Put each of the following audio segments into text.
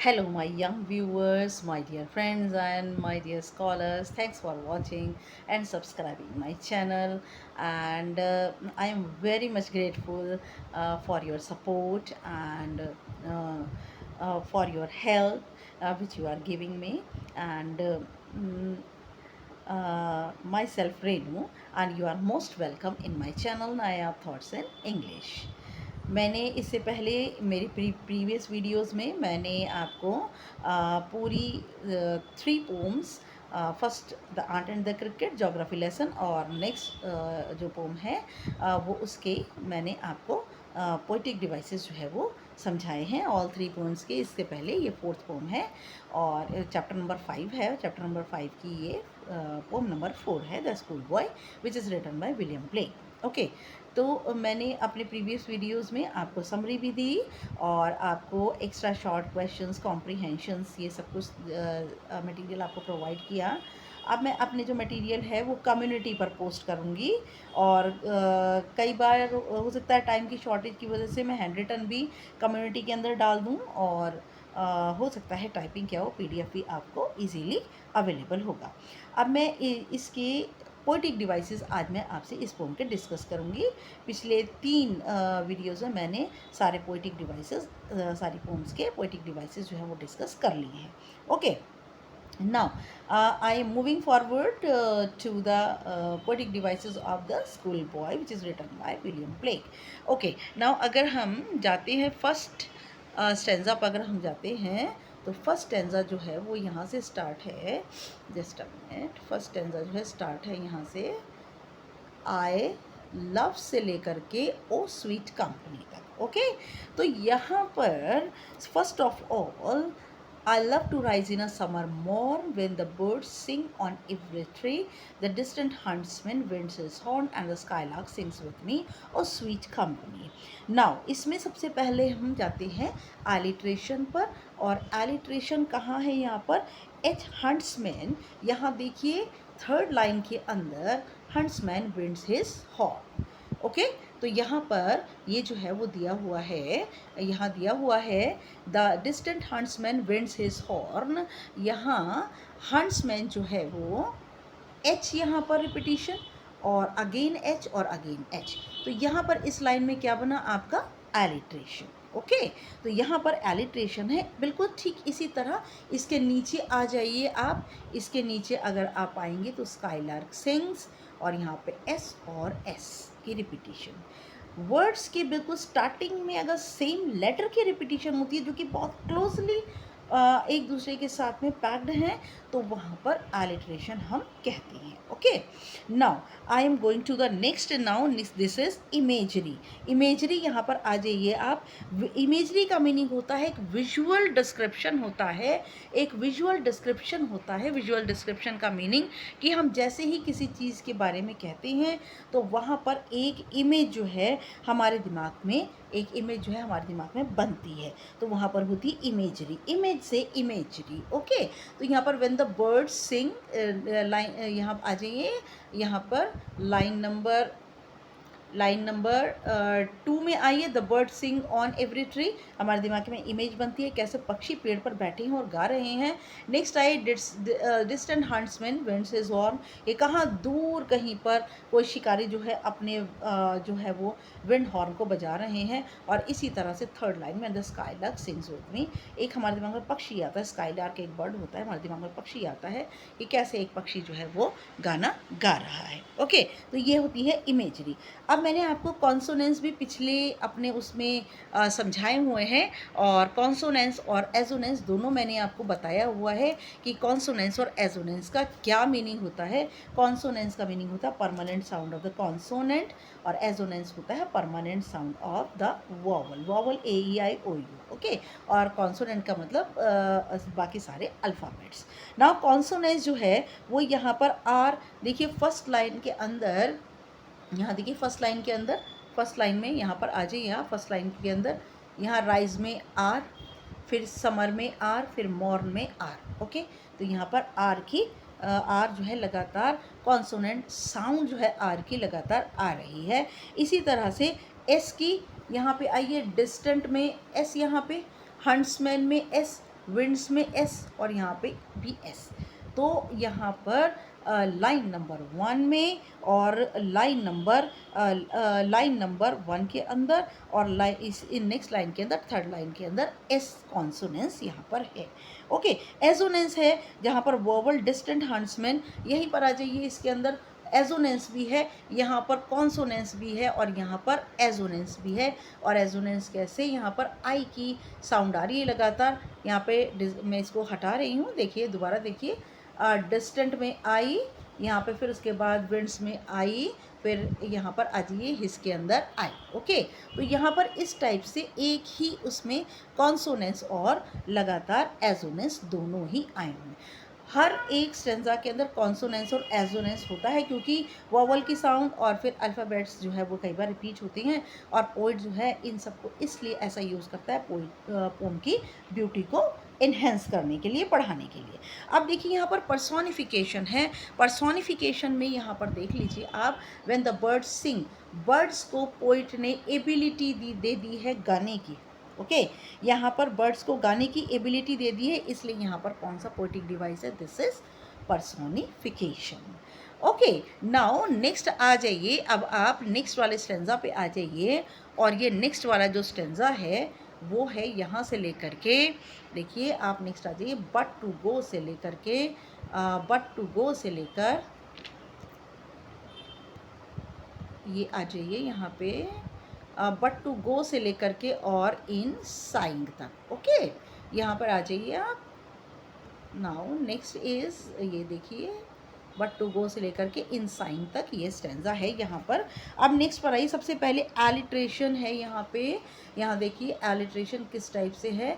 Hello, my young viewers, my dear friends, and my dear scholars. Thanks for watching and subscribing my channel. And I am very much grateful for your support and for your help which you are giving me. And mm, myself Renu, and you are most welcome in my channel Naya Thoughts in English. मैंने इससे पहले मेरी previous videos में मैंने आपको पूरी 3 poems, first the art and the cricket geography lesson और next जो पोम है वो उसके मैंने आपको पोइटिक डिवाइसेस जो है वो समझाए हैं ऑल 3 पोम्स के। इससे पहले ये 4th पोम है और चैप्टर नंबर 5 है। चैप्टर नंबर 5 की ये पोम नंबर 4 है, the school boy, which is written by William Blake. Okay, तो मैंने अपने प्रीवियस वीडियोस में आपको समरी भी दी और आपको एक्स्ट्रा शॉर्ट क्वेश्चंस, कॉम्प्रीहेंशंस, ये सब कुछ मटेरियल आपको प्रोवाइड किया। अब मैं अपने जो मटेरियल है वो कम्युनिटी पर पोस्ट करूँगी और कई बार हो सकता है टाइम की शॉर्टेज की वजह से मैं हैंड रिटन भी कम्युनिटी के अंदर डाल दूँ और हो सकता है टाइपिंग क्या हो, पीडीएफ भी आपको इजीली अवेलेबल होगा। अब मैं इसके पोइटिक डिवाइसेस आज मैं आपसे इस पोम के डिस्कस करूँगी। पिछले 3 वीडियोज़ में मैंने सारे पोइटिक डिवाइसेस, सारी पोम्स के पोइटिक डिवाइसेस जो है वो डिस्कस कर लिए हैं। Okay, now I am moving forward to the poetic devices of the schoolboy which is written by William Blake. Okay, now अगर हम जाते हैं फर्स्ट स्टेंजा पर, अगर हम जाते हैं तो फर्स्ट स्टेंजा जो है वो यहाँ से स्टार्ट है। Just a minute, first stanza जो है स्टार्ट है यहाँ से आई लव से लेकर के ओ स्वीट कंपनी तक। ओके, तो यहाँ पर first of all, I love to rise in a summer morn when the birds sing on every tree. The distant huntsman winds his horn and the skylark sings with me, oh sweet company. Now, इसमें सबसे पहले हम जाते हैं alliteration पर, और alliteration कहाँ है यहाँ पर? H huntsman, यहाँ देखिए 3rd लाइन के अंदर huntsman winds his horn. Okay, तो यहाँ पर ये जो है वो दिया हुआ है, यहाँ दिया हुआ है the distant huntsman winds his horn. यहाँ हंट्समैन जो है वो एच यहाँ पर रिपीटिशन और अगेन एच और अगेन एच, तो यहाँ पर इस लाइन में क्या बना आपका? एलिट्रेशन। ओके, तो यहाँ पर एलिट्रेशन है बिल्कुल ठीक इसी तरह। इसके नीचे आ जाइए आप, इसके नीचे अगर आप आएंगे तो स्काईलार्क सिंग्स और यहाँ पे एस और एस की रिपीटिशन। वर्ड्स के बिल्कुल स्टार्टिंग में अगर सेम लेटर की रिपीटिशन होती है जो कि बहुत क्लोजली एक दूसरे के साथ में पैक्ड हैं, तो वहाँ पर एलिट्रेशन हम कहते हैं। Okay, now I am going to the next. Now this is imagery. Imagery यहाँ पर आ जाइए आप। इमेजरी का मीनिंग होता है एक विजुअल डिस्क्रिप्शन होता है, एक विजुअल डिस्क्रिप्शन होता है। विजुअल डिस्क्रिप्शन का मीनिंग कि हम जैसे ही किसी चीज़ के बारे में कहते हैं तो वहाँ पर एक इमेज जो है हमारे दिमाग में, एक इमेज जो है हमारे दिमाग में बनती है, तो वहाँ पर होती है इमेजरी। इमेज से इमेजरी। ओके, तो यहाँ पर when the birds sing, line यहाँ आ जाइए, यहाँ पर लाइन नंबर 2 में आइए। The bird sing on every tree, हमारे दिमाग में इमेज बनती है कैसे पक्षी पेड़ पर बैठे हैं और गा रहे हैं। नेक्स्ट आइए distant huntsman winds his horn, ये कहाँ दूर कहीं पर कोई शिकारी जो है अपने जो है वो विंड हॉर्न को बजा रहे हैं। और इसी तरह से 3rd लाइन में the skylark sings with me, एक हमारे दिमाग में पक्षी आता है, स्काईलार्क एक बर्ड होता है, हमारे दिमाग में पक्षी आता है कि कैसे एक पक्षी जो है वो गाना गा रहा है। ओके, तो ये होती है इमेजरी। अब मैंने आपको कॉन्सोनेंस भी पिछले अपने उसमें समझाए हुए हैं, और कॉन्सोनेंस और एजोनेंस दोनों मैंने आपको बताया हुआ है कि कॉन्सोनेंस और एजोनेंस का क्या मीनिंग होता है। कॉन्सोनेंस का मीनिंग होता है permanent sound of the consonant, और एजोनेंस होता है permanent sound of the vowel. Vowel AEIOU। Okay, और कॉन्सोनेंट का मतलब बाकी सारे अल्फ़ाबेट्स। नाउ कॉन्सोनेंस जो है वो यहाँ पर आर, देखिए फर्स्ट लाइन के अंदर, यहाँ देखिए फर्स्ट लाइन में यहाँ पर आ जाइए, यहाँ फर्स्ट लाइन के अंदर यहाँ राइज में आर, फिर समर में आर, फिर मॉर्न में आर। ओके, तो यहाँ पर आर जो है लगातार कॉन्सोनेंट साउंड जो है आर की लगातार आ रही है। इसी तरह से एस की यहाँ पे आइए, डिस्टेंट में एस, यहाँ पे हंट्समैन में एस, विंड्स में एस और यहाँ पे भी एस। तो यहाँ पर लाइन नंबर 1 में और लाइन नंबर 1 के अंदर और नेक्स्ट लाइन के अंदर, थर्ड लाइन के अंदर एस कॉन्सोनेंस यहाँ पर है। ओके, एजोनेंस है जहाँ पर वोवल डिस्टेंट हंट्समैन, यहीं पर आ जाइए, इसके अंदर एजोनेंस भी है, यहाँ पर कॉन्सोनेंस भी है और यहाँ पर एजोनेंस भी है। और एजोनेंस कैसे, यहाँ पर आई की साउंड आ रही है लगातार, यहाँ पे मैं इसको हटा रही हूँ, देखिए दोबारा देखिए, डिस्टेंट में आई, यहाँ पे फिर उसके बाद विंड्स में आई, फिर यहाँ पर आ जाइए हिस के अंदर आई। ओके, तो यहाँ पर इस टाइप से एक ही उसमें कॉन्सोनेंस और लगातार एजोनेंस दोनों ही आए हुए हैं। हर एक स्टेंजा के अंदर कॉन्सोनेंस और एजोनेंस होता है, क्योंकि वोवल की साउंड और फिर अल्फ़ाबेट्स जो है वो कई बार रिपीट होती हैं, और पोइट जो है इन सबको इसलिए ऐसा यूज़ करता है पोम की ब्यूटी को इन्हेंस करने के लिए, बढ़ाने के लिए। अब देखिए यहाँ पर पर्सोनिफिकेशन है। पर्सोनिफिकेशन में यहाँ पर देख लीजिए आप, when the birds sing, birds को पोइट ने एबिलिटी दे दी है गाने की। ओके, यहाँ पर बर्ड्स को गाने की एबिलिटी दे दी है, इसलिए यहाँ पर कौन सा पोएटिक डिवाइस है, this is personification. Okay, now next आ जाइए, अब आप नेक्स्ट वाले स्टेंजा पे आ जाइए, और ये नेक्स्ट वाला जो स्टेंजा है वो है यहाँ से लेकर के, देखिए आप नेक्स्ट आ जाइए, बट टू गो से लेकर के, बट टू गो से लेकर ये आ जाइए यहाँ पे, बट टू गो से लेकर के और इन साइंग तक। ओके, यहाँ पर आ जाइए आप। नाउ नेक्स्ट इज, ये देखिए, बट टू गो से लेकर के इन साइंग तक ये स्टेंजा है यहाँ पर। अब नेक्स्ट पर आइए, सबसे पहले एलिट्रेशन है यहाँ पे, यहाँ देखिए एलिट्रेशन किस टाइप से है,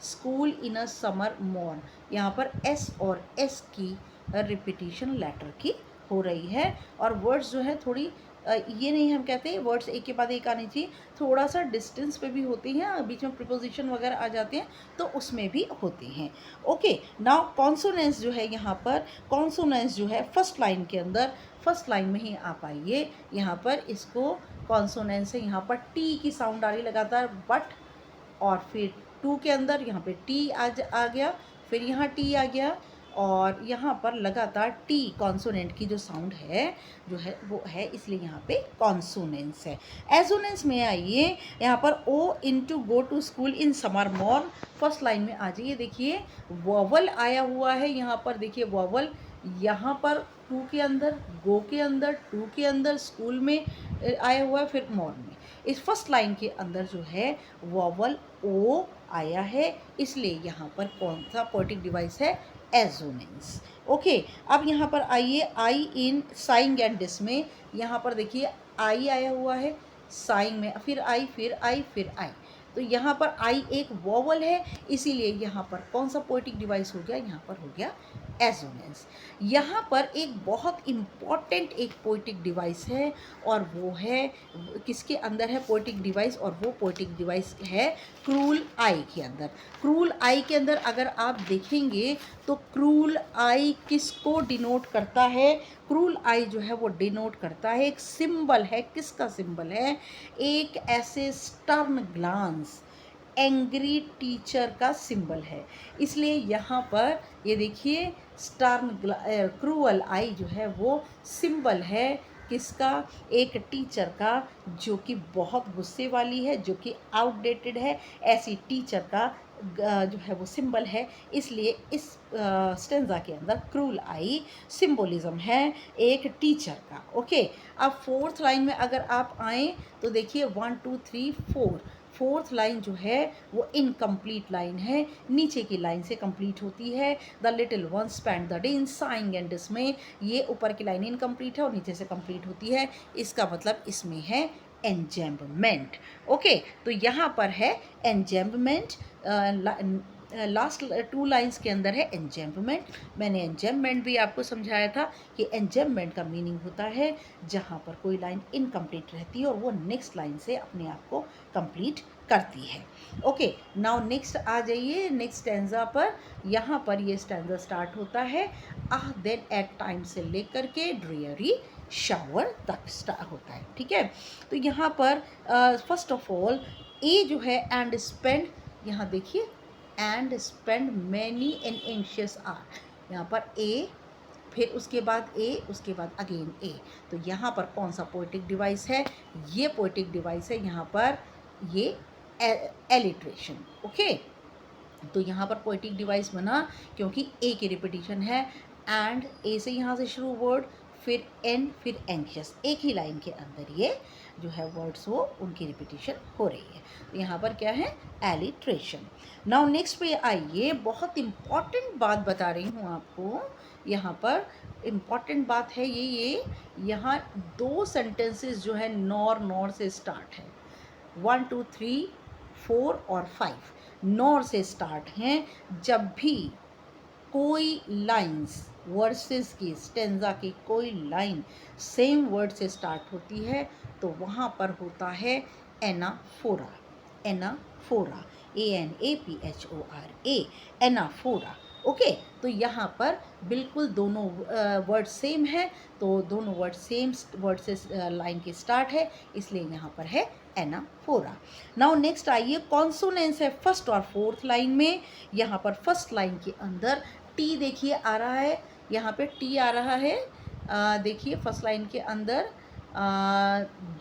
school in a summer morn, यहाँ पर एस और एस की रिपीटिशन लेटर की हो रही है, और वर्ड्स जो है थोड़ी ये नहीं हम कहते वर्ड्स एक के बाद एक आनी चाहिए, थोड़ा सा डिस्टेंस पे भी होती हैं, बीच में प्रीपोजिशन वगैरह आ जाते हैं तो उसमें भी होती हैं। ओके, नाउ कॉन्सोनेंस जो है यहाँ पर, कॉन्सोनेंस जो है फर्स्ट लाइन के अंदर, फर्स्ट लाइन में ही आप आइए, यहाँ पर इसको कॉन्सोनेंस है, यहाँ पर टी की साउंड आ रही लगातार, बट और फिर टू के अंदर यहाँ पे टी आ गया, फिर यहाँ टी आ गया, और यहाँ पर लगातार टी कॉन्सोनेंट की जो साउंड है जो है वो है, इसलिए यहाँ पे कॉन्सोनेंस है। एजोनेंस में आइए, यहाँ पर oh into go to school in summer morn, first line में आ जाइए, देखिए वोवल आया हुआ है यहाँ पर, देखिए वोवल यहाँ पर टू के अंदर, गो के अंदर, टू के अंदर, स्कूल में आया हुआ है, फिर मॉर्न में। इस फर्स्ट लाइन के अंदर जो है वोवल ओ आया है, इसलिए यहाँ पर कौन सा पोएटिक डिवाइस है, एजोनेंस। ओके, अब यहाँ पर आइए, आई इन साइंग एंड डिसमे, यहाँ पर देखिए आई आया हुआ है, साइंग में फिर आई, फिर आई, फिर आई, तो यहाँ पर आई एक वोवल है, इसीलिए यहाँ पर कौन सा पोएटिक डिवाइस हो गया, यहाँ पर हो गया एजोनेंस। यहाँ पर एक बहुत इम्पॉर्टेंट एक पोएटिक डिवाइस है, और वो है किसके अंदर है पोएटिक डिवाइस, और वो पोएटिक डिवाइस है क्रूल आई के अंदर। क्रूल आई के अंदर अगर आप देखेंगे तो क्रूल आई किसको डिनोट करता है, क्रूल आई जो है वो डिनोट करता है, एक सिंबल है, किसका सिंबल है, एक ऐसे स्टर्न ग्लांस, एंग्री टीचर का सिंबल है, इसलिए यहाँ पर ये देखिए स्टर्न क्रूअल आई जो है वो सिंबल है किसका, एक टीचर का जो कि बहुत गुस्से वाली है, जो कि आउटडेटेड है, ऐसी टीचर का जो है वो सिंबल है, इसलिए इस स्टेंजा के अंदर क्रूल आई सिंबोलिज्म है एक टीचर का। ओके, अब फोर्थ लाइन में अगर आप आएँ तो देखिए 1 2 3 4, फोर्थ लाइन जो है वो इनकम्प्लीट लाइन है, नीचे की लाइन से कंप्लीट होती है, the little one spend the day in saying and डिसमे, ये ऊपर की लाइन इनकम्प्लीट है और नीचे से कंप्लीट होती है, इसका मतलब इसमें है एंजेम्बमेंट। ओके, तो यहाँ पर है एंजेम्बमेंट, लास्ट टू लाइंस के अंदर है एंजेम्बमेंट। मैंने एंजेम्बमेंट भी आपको समझाया था कि एंजेम्बमेंट का मीनिंग होता है जहाँ पर कोई लाइन इनकम्प्लीट रहती है और वो नेक्स्ट लाइन से अपने आप को कंप्लीट करती है। ओके, नाउ नेक्स्ट आ जाइए नेक्स्ट स्टैंजा पर, यहाँ पर ये स्टैंजा स्टार्ट होता है आह देन एट टाइम से लेकर के ड्रीयरी शावर तक स्टार्ट होता है। ठीक है, तो यहाँ पर फर्स्ट ऑफ ऑल ए जो है एंड स्पेंड, यहाँ देखिए and spend many an anxious hour. यहाँ पर ए, फिर उसके बाद ए, उसके बाद अगेन ए। तो यहाँ पर कौन सा पोएटिक डिवाइस है? ये पोएटिक डिवाइस है यहाँ पर, ये एलिट्रेशन। ओके, तो यहाँ पर पोएटिक डिवाइस बना क्योंकि ए की रिपीटिशन है, एंड ए से यहाँ से शुरू वर्ड, फिर एन, फिर एंशियस, एक ही लाइन के अंदर ये जो है वर्ड्स वो उनकी रिपीटिशन हो रही है। तो यहाँ पर क्या है? एलिट्रेशन। नाउ नेक्स्ट पे आइए, बहुत इम्पॉर्टेंट बात बता रही हूँ आपको। यहाँ पर इम्पॉर्टेंट बात है ये यहाँ दो सेंटेंसेस जो है नॉर से स्टार्ट है। 1 2 3 4 और 5 नॉर से स्टार्ट हैं। जब भी कोई लाइंस वर्सेस की, स्टेंजा की कोई लाइन सेम वर्ड से स्टार्ट होती है तो वहाँ पर होता है anaphora. Anaphora, ANAPHORA, anaphora. Okay, तो यहाँ पर बिल्कुल दोनों वर्ड सेम है, तो दोनों वर्ड सेम वर्ड से लाइन की स्टार्ट है, इसलिए यहाँ पर है एनाफोरा। नाउ नेक्स्ट आइए, कॉन्सोनेंस है फर्स्ट और फोर्थ लाइन में। यहाँ पर फर्स्ट लाइन के अंदर टी देखिए आ रहा है, यहाँ पे टी आ रहा है, देखिए फर्स्ट लाइन के अंदर,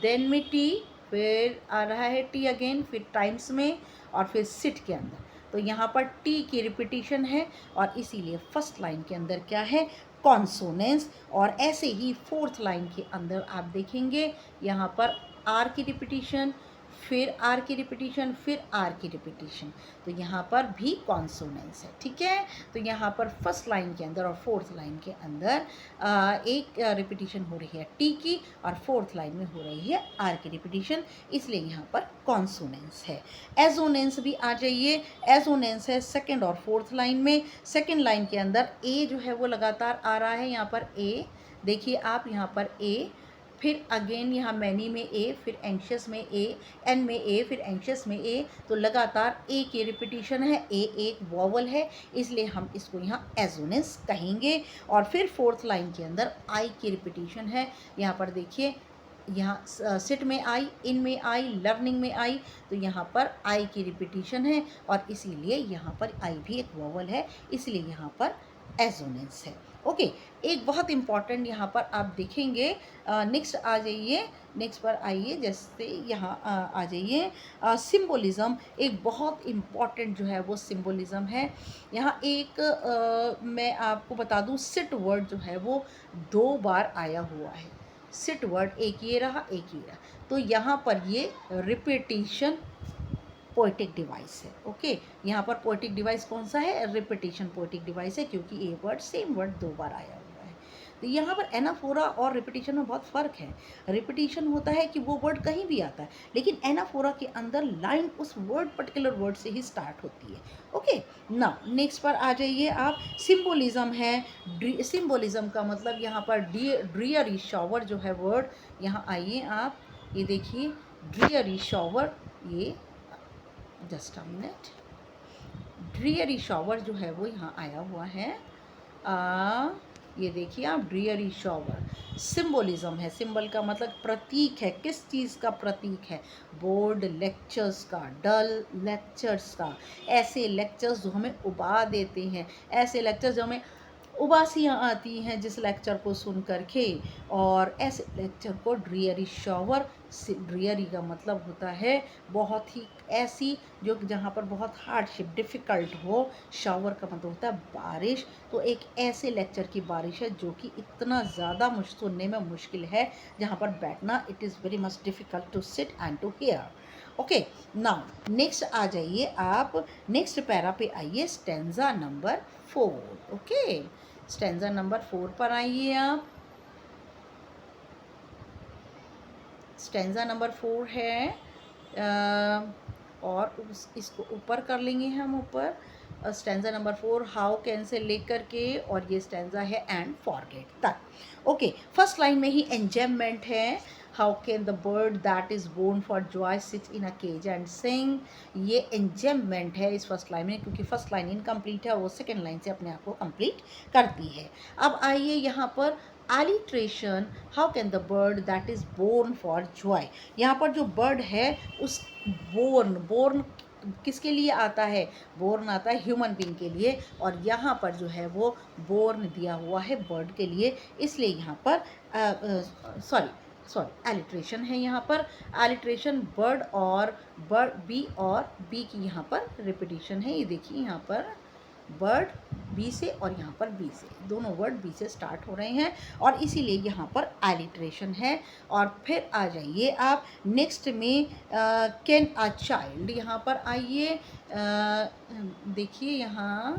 देन में टी, फिर आ रहा है टी अगेन, फिर टाइम्स में, और फिर सिट के अंदर। तो यहाँ पर टी की रिपीटिशन है और इसीलिए फर्स्ट लाइन के अंदर क्या है? कॉन्सोनेंस। और ऐसे ही फोर्थ लाइन के अंदर आप देखेंगे यहाँ पर आर की रिपीटिशन, फिर आर की रिपीटिशन, फिर आर की रिपीटिशन, तो यहाँ पर भी कॉन्सोनेंस है। ठीक है, तो यहाँ पर फर्स्ट लाइन के अंदर और फोर्थ लाइन के अंदर एक रिपीटिशन हो रही है टी की, और फोर्थ लाइन में हो रही है आर की रिपीटिशन, इसलिए यहाँ पर कॉन्सोनेंस है। एजोनेंस भी आ जाइए, एजोनेंस है सेकेंड और फोर्थ लाइन में। सेकेंड लाइन के अंदर ए जो है वो लगातार आ रहा है, यहाँ पर ए देखिए आप, यहाँ पर ए, फिर अगेन यहाँ मैनी में ए, फिर एंशियस में ए, एन में ए, फिर एंशियस में ए, तो लगातार ए की रिपीटिशन है। ए एक वॉवल है, इसलिए हम इसको यहाँ एजोनेंस कहेंगे। और फिर फोर्थ लाइन के अंदर आई की रिपीटिशन है, यहाँ पर देखिए, यहाँ सिट में आई, इन में आई, लर्निंग में आई, तो यहाँ पर आई की रिपीटिशन है और इसीलिए यहाँ पर आई भी एक वॉवल है, इसलिए यहाँ पर एजोनेंस है। ओके, एक बहुत इम्पॉर्टेंट यहाँ पर आप देखेंगे। नेक्स्ट आ जाइए, नेक्स्ट पर आइए, जैसे यहाँ आ जाइए, सिम्बोलिज़म। एक बहुत इम्पॉर्टेंट जो है वो सिम्बोलिज़म है। यहाँ एक मैं आपको बता दूँ, सिट वर्ड जो है वो 2 बार आया हुआ है। सिट वर्ड एक ये रहा, एक ये रहा, तो यहाँ पर ये रिपीटिशन पोएटिक डिवाइस है। ओके, यहाँ पर पोएटिक डिवाइस कौन सा है? रिपीटिशन पोएटिक डिवाइस है, क्योंकि ए वर्ड सेम वर्ड 2 बार आया हुआ है। तो यहाँ पर एनाफोरा और रिपीटिशन में बहुत फ़र्क है। रिपीटिशन होता है कि वो वर्ड कहीं भी आता है, लेकिन एनाफोरा के अंदर लाइन उस वर्ड पर्टिकुलर वर्ड से ही स्टार्ट होती है। ओके, ना नेक्स्ट पर आ जाइए आप, सिम्बोलिज़म है। सिम्बोलिज़म का मतलब यहाँ पर ड्रीयरी शॉवर जो है वर्ड, यहाँ आइए आप, ये देखिए ड्रीयरी शॉवर, ये जस्ट अ मिनट, ड्रीयरी शॉवर जो है वो यहाँ आया हुआ है। ये देखिए आप, ड्रीयरी शॉवर सिम्बोलिज़म है। सिंबल का मतलब प्रतीक है, किस चीज़ का प्रतीक है? बोर्ड लेक्चर्स का, डल लेक्चर्स का, ऐसे लेक्चर्स जो हमें उबा देते हैं, ऐसे लेक्चर्स जो हमें उबासियाँ आती हैं जिस लेक्चर को सुन कर के, और ऐसे लेक्चर को ड्रीयरी शॉवर। ड्रीयरी का मतलब होता है बहुत ही ऐसी, जो जहाँ पर बहुत हार्डशिप डिफ़िकल्ट हो। शॉवर का मतलब होता है बारिश, तो एक ऐसे लेक्चर की बारिश है जो कि इतना ज़्यादा सुनने में मुश्किल है, जहाँ पर बैठना it is very much difficult to sit and to hear. Okay, now next आ जाइए आप, नेक्स्ट पैरा पे आइए, stanza number 4। Okay, stanza number 4 पर आइए आप। स्टेंजा नंबर 4 है, और इसको ऊपर कर लेंगे हम ऊपर। Stanza number 4 how can say लेकर के, और ये स्टेंजा है एंड फॉरगेट तक। ओके, फर्स्ट लाइन में ही एंजॉयमेंट है। How can the bird that is born for joy sit in a cage and sing. ये एंजॉयमेंट है इस फर्स्ट लाइन में, क्योंकि फर्स्ट लाइन इनकम्प्लीट है, वो सेकेंड लाइन से अपने आप को कंप्लीट करती है। अब आइए यहाँ पर alliteration, how can the bird that is born for joy. यहाँ पर जो बर्ड है उस बोर्न किसके लिए आता है, बोर्न आता है ह्यूमन बीइंग के लिए, और यहाँ पर जो है वो बोर्न दिया हुआ है बर्ड के लिए, इसलिए यहाँ पर सॉरी एलिट्रेशन है यहाँ पर। एलिट्रेशन बर्ड और बर्ड बी की यहाँ पर रिपीटिशन है। ये देखिए यहाँ पर बर्ड बी से और यहाँ पर बी से, दोनों वर्ड बी से स्टार्ट हो रहे हैं और इसीलिए यहाँ पर एलिट्रेशन है। और फिर आ जाइए आप नेक्स्ट में कैन अ चाइल्ड, यहाँ पर आइए देखिए यहाँ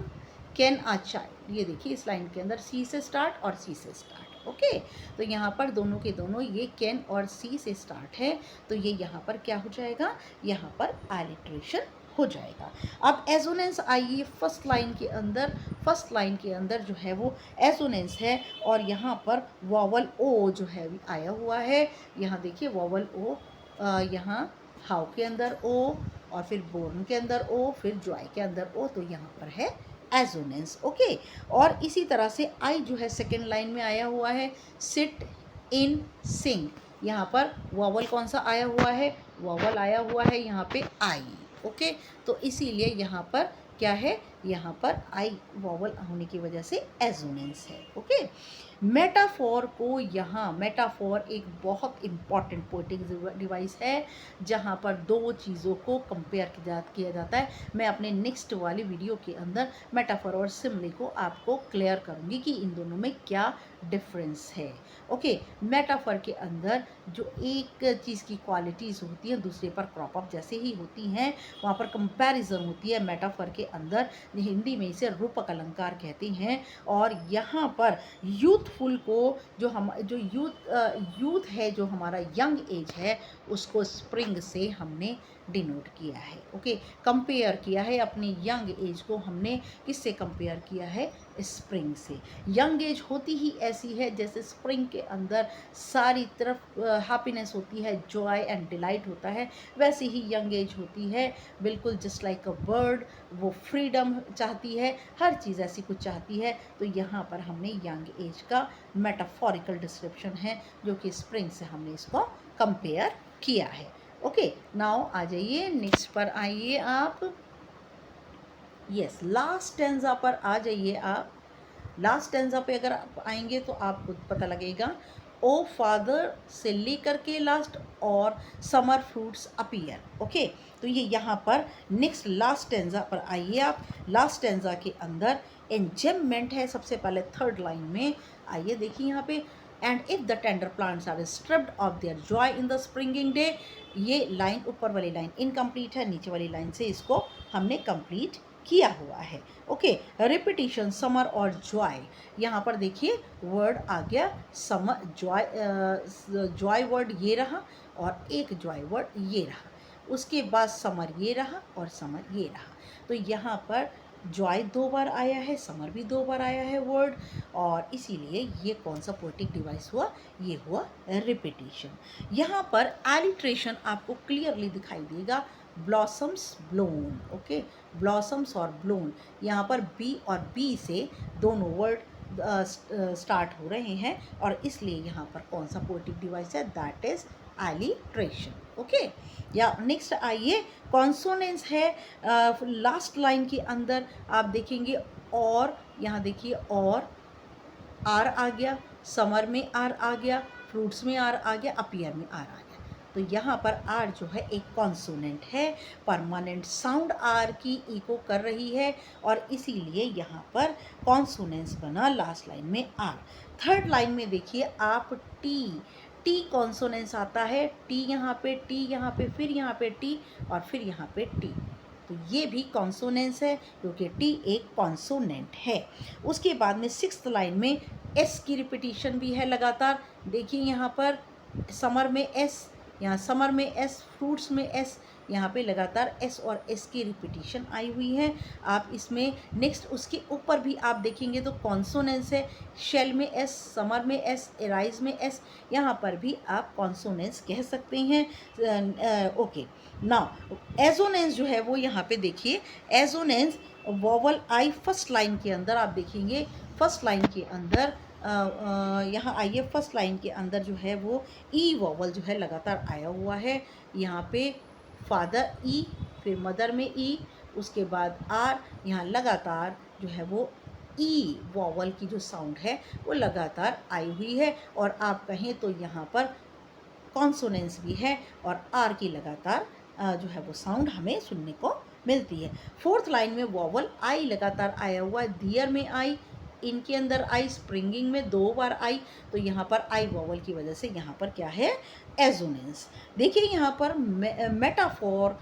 कैन अ चाइल्ड, ये देखिए इस लाइन के अंदर सी से स्टार्ट और सी से स्टार्ट, ओके। तो यहाँ पर दोनों के दोनों ये कैन और सी से स्टार्ट है, तो ये यहाँ पर क्या हो जाएगा, यहाँ पर एलिट्रेशन हो जाएगा। अब एजोनेंस आइए फर्स्ट लाइन के अंदर, फर्स्ट लाइन के अंदर जो है वो एजोनेंस है और यहाँ पर वॉवल ओ जो है आया हुआ है। यहाँ देखिए वॉवल ओ, यहाँ हाउ के अंदर ओ और फिर बोर्न के अंदर ओ, फिर जॉय के अंदर ओ, तो यहाँ पर है एजोनेंस, ओके। और इसी तरह से आई जो है सेकेंड लाइन में आया हुआ है, सिट इन सिंग, यहाँ पर वॉवल कौन सा आया हुआ है, वॉवल आया हुआ है यहाँ पे आई, ओके। तो इसीलिए यहाँ पर क्या है, यहाँ पर आई वॉवल होने की वजह से एजोनेंस है, ओके। मेटाफोर को यहाँ, मेटाफोर एक बहुत इम्पॉर्टेंट पोएटिक डिवाइस है जहाँ पर दो चीज़ों को कंपेयर किया जाता है। मैं अपने नेक्स्ट वाली वीडियो के अंदर मेटाफोर और सिमिली को आपको क्लियर करूँगी कि इन दोनों में क्या डिफरेंस है, ओके। मेटाफोर के अंदर जो एक चीज़ की क्वालिटीज़ होती हैं दूसरे पर क्रॉप अप जैसे ही होती हैं, वहाँ पर कंपैरिजन होती है। मेटाफोर के अंदर हिंदी में इसे रूपक अलंकार कहते हैं। और यहाँ पर यूथफुल को जो यूथ है, जो हमारा यंग एज है, उसको स्प्रिंग से हमने डिनोट किया है, ओके। कंपेयर किया है अपनी यंग एज को, हमने किससे कंपेयर किया है, स्प्रिंग से। यंग एज होती ही ऐसी है जैसे स्प्रिंग के अंदर सारी तरफ हैप्पीनेस होती है, जॉय एंड डिलाइट होता है, वैसे ही यंग एज होती है, बिल्कुल जस्ट लाइक अ बर्ड, वो फ्रीडम चाहती है, हर चीज़ ऐसी कुछ चाहती है। तो यहाँ पर हमने यंग एज का मेटाफोरिकल डिस्क्रिप्शन है जो कि स्प्रिंग से हमने इसको कंपेयर किया है, ओके। नाउ आ जाइए नेक्स्ट पर, आइए आप, यस लास्ट टेंजा पर आ जाइए आप। लास्ट टेंजा पे अगर आप आएंगे तो आपको पता लगेगा, ओ फादर से लेकर के लास्ट और समर फ्रूट्स अपीयर, ओके। तो ये यहाँ पर नेक्स्ट लास्ट टेंजा पर आइए आप। लास्ट टेंजा के अंदर एंजेममेंट है सबसे पहले थर्ड लाइन में, आइए देखिए यहाँ पे, and if the tender plants are stripped off their joy in the springing day. ये लाइन, ऊपर वाली लाइन इनकम्प्लीट है, नीचे वाली लाइन से इसको हमने कंप्लीट किया हुआ है, ओके। रिपीटिशन समर और जॉय, यहाँ पर देखिए वर्ड आ गया समर, जॉय वर्ड ये रहा और एक जॉय वर्ड ये रहा, उसके बाद समर ये रहा और समर ये रहा। तो यहाँ पर जॉय दो बार आया है, समर भी दो बार आया है वर्ड, और इसीलिए ये कौन सा पोएटिक डिवाइस हुआ, ये हुआ रिपीटिशन। यहाँ पर एलिट्रेशन आपको क्लियरली दिखाई देगा, ब्लॉसम्स ब्लोन, ओके। ब्लॉसम्स और ब्लोन, यहाँ पर बी और बी से दोनों वर्ड स्टार्ट हो रहे हैं और इसलिए यहाँ पर कौन सा पोएटिक डिवाइस है, दैट इज एलिट्रेशन, ओके। या नेक्स्ट आइए, कॉन्सोनेंस है लास्ट लाइन के अंदर आप देखेंगे, और यहाँ देखिए और आर आ गया, समर में आर आ गया, फ्रूट्स में आर आ गया, अपीयर में आर आ गया। तो यहाँ पर आर जो है एक कॉन्सोनेंट है, परमानेंट साउंड आर की इको कर रही है और इसीलिए यहाँ पर कॉन्सोनेंस बना लास्ट लाइन में आर। थर्ड लाइन में देखिए आप, टी कॉन्सोनेंस आता है, टी यहाँ पे, फिर यहाँ पे टी और फिर यहाँ पे टी, तो ये भी कॉन्सोनेंस है क्योंकि टी एक कॉन्सोनेंट है। उसके बाद में सिक्स्थ लाइन में एस की रिपीटिशन भी है लगातार, देखिए यहाँ पर समर में एस, यहाँ समर में एस, फ्रूट्स में एस, यहाँ पे लगातार एस और एस की रिपीटिशन आई हुई है। आप इसमें नेक्स्ट उसके ऊपर भी आप देखेंगे तो कॉन्सोनेंस है, शेल में एस, समर में एस, एराइज में एस, यहाँ पर भी आप कॉन्सोनेंस कह सकते हैं, ओके। नाउ एजोनेंस जो है वो यहाँ पे देखिए, एजोनेंस वॉवल आई फर्स्ट लाइन के अंदर आप देखेंगे, फर्स्ट लाइन के अंदर यहाँ आइए, फर्स्ट लाइन के अंदर जो है वो ई वॉवल जो है लगातार आया हुआ है, यहाँ पे फादर ई फिर मदर में ई, उसके बाद आर, यहाँ लगातार जो है वो ई वॉवल की जो साउंड है वो लगातार आई हुई है, और आप कहें तो यहाँ पर कॉन्सोनेंस भी है और आर की लगातार जो है वो साउंड हमें सुनने को मिलती है। फोर्थ लाइन में वॉवल आई लगातार आया हुआ है, दियर में आई, इनके अंदर आई, स्प्रिंगिंग में 2 बार आई, तो यहाँ पर आई वॉवल की वजह से यहाँ पर क्या है, एजोनेंस। देखिए यहाँ पर मेटाफोर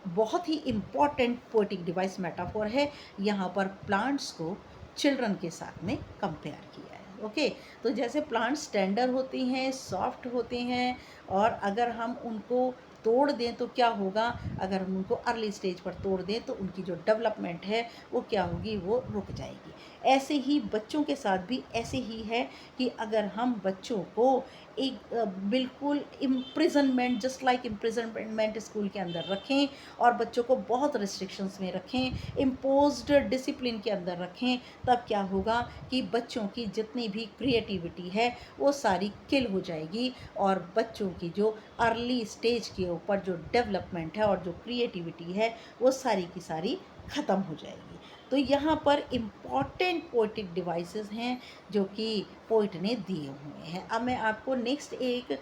बहुत ही इम्पॉर्टेंट पोएटिक डिवाइस मेटाफोर है। यहाँ पर प्लांट्स को चिल्ड्रन के साथ में कंपेयर किया है। ओके, तो जैसे प्लांट्स टेंडर होते हैं, सॉफ्ट होते हैं, और अगर हम उनको तोड़ दें तो क्या होगा, अगर हम उनको अर्ली स्टेज पर तोड़ दें तो उनकी जो डेवलपमेंट है वो क्या होगी, वो रुक जाएगी। ऐसे ही बच्चों के साथ भी ऐसे ही है कि अगर हम बच्चों को एक बिल्कुल imprisonment, just like imprisonment school के अंदर रखें और बच्चों को बहुत रिस्ट्रिक्शंस में रखें, इम्पोज्ड डिसिप्लिन के अंदर रखें, तब क्या होगा कि बच्चों की जितनी भी क्रिएटिविटी है वो सारी किल हो जाएगी, और बच्चों की जो अर्ली स्टेज के ऊपर जो डेवलपमेंट है और जो क्रिएटिविटी है वो सारी की सारी ख़त्म हो जाएगी। तो यहाँ पर इम्पॉर्टेंट पोएटिक डिवाइसेस हैं जो कि पोइट ने दिए हुए हैं। अब मैं आपको नेक्स्ट एक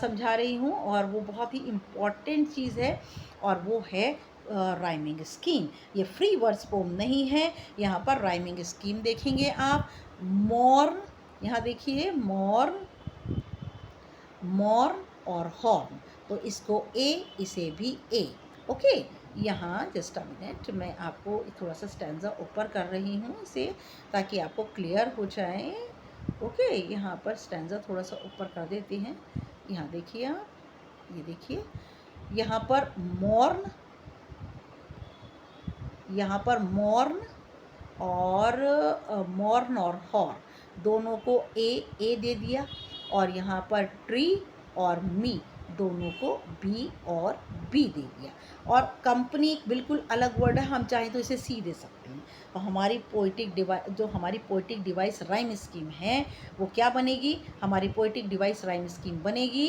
समझा रही हूँ, और वो बहुत ही इम्पॉर्टेंट चीज़ है, और वो है राइमिंग स्कीम। ये फ्री वर्ड्स पोम नहीं है, यहाँ पर राइमिंग स्कीम देखेंगे आप। मॉर्न, यहाँ देखिए मॉर्न, मॉर्न और हॉर्न, तो इसको ए, इसे भी ए। ओके, यहाँ जस्ट अ मिनट, मैं आपको थोड़ा सा स्टैंजा ऊपर कर रही हूँ इसे, ताकि आपको क्लियर हो जाए। ओके, यहाँ पर स्टैंजा थोड़ा सा ऊपर कर देते हैं। यहाँ देखिए आप, ये देखिए यहाँ पर मॉर्न, यहाँ पर मॉर्न और मॉर्न और हॉर्न दोनों को ए दे दिया, और यहाँ पर ट्री और मी दोनों को बी और बी दे दिया, और कंपनी बिल्कुल अलग वर्ड है, हम चाहें तो इसे सी दे सकते हैं। तो हमारी पोएटिक डिवाइस, जो हमारी पोएटिक डिवाइस राइम स्कीम है वो क्या बनेगी, हमारी पोएटिक डिवाइस राइम स्कीम बनेगी,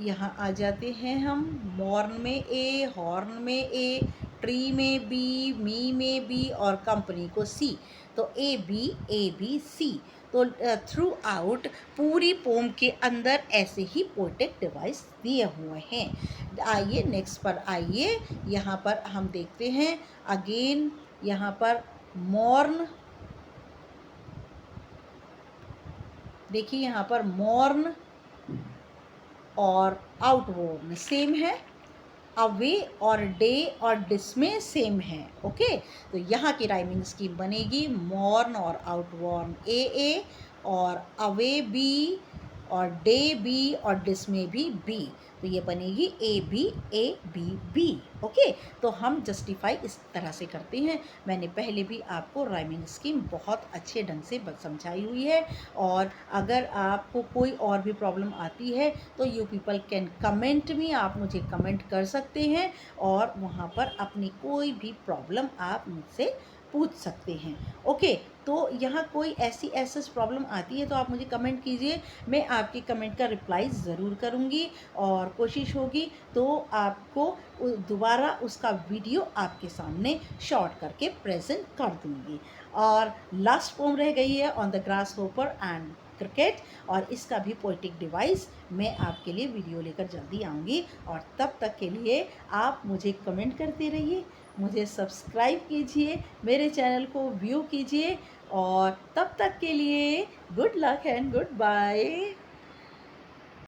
यहाँ आ जाते हैं हम, मॉर्न में ए, हॉर्न में ए, ट्री में बी, मी में बी और कंपनी को सी, तो ए बी सी। तो थ्रू आउट पूरी पोम के अंदर ऐसे ही पोएटिक डिवाइस दिए हुए हैं। आइए नेक्स्ट पर आइए, यहाँ पर हम देखते हैं अगेन, यहाँ पर मॉर्न, देखिए यहाँ पर मॉर्न और आउटवॉर्न सेम है, अवे और डे और डिसमे सेम है। ओके, तो यहाँ की राइमिंग स्कीम बनेगी मॉर्न और आउटवॉर्न ए, और अवे बी और डे बी और डिसमे भी बी, तो ये बनेगी ए बी बी। ओके, तो हम जस्टिफाई इस तरह से करते हैं। मैंने पहले भी आपको राइमिंग स्कीम बहुत अच्छे ढंग से समझाई हुई है, और अगर आपको कोई और भी प्रॉब्लम आती है तो you people can comment me, आप मुझे कमेंट कर सकते हैं, और वहाँ पर अपनी कोई भी प्रॉब्लम आप मुझसे पूछ सकते हैं। ओके, तो यहाँ कोई ऐसी प्रॉब्लम आती है तो आप मुझे कमेंट कीजिए, मैं आपके कमेंट का रिप्लाई ज़रूर करूँगी, और कोशिश होगी तो आपको दोबारा उसका वीडियो आपके सामने शॉर्ट करके प्रेजेंट कर दूँगी। और लास्ट पोम रह गई है on the grass hopper and cricket, और इसका भी पोएटिक डिवाइस मैं आपके लिए वीडियो लेकर जल्दी आऊँगी, और तब तक के लिए आप मुझे कमेंट करते रहिए, मुझे सब्सक्राइब कीजिए, मेरे चैनल को व्यू कीजिए, और तब तक के लिए good luck and good bye.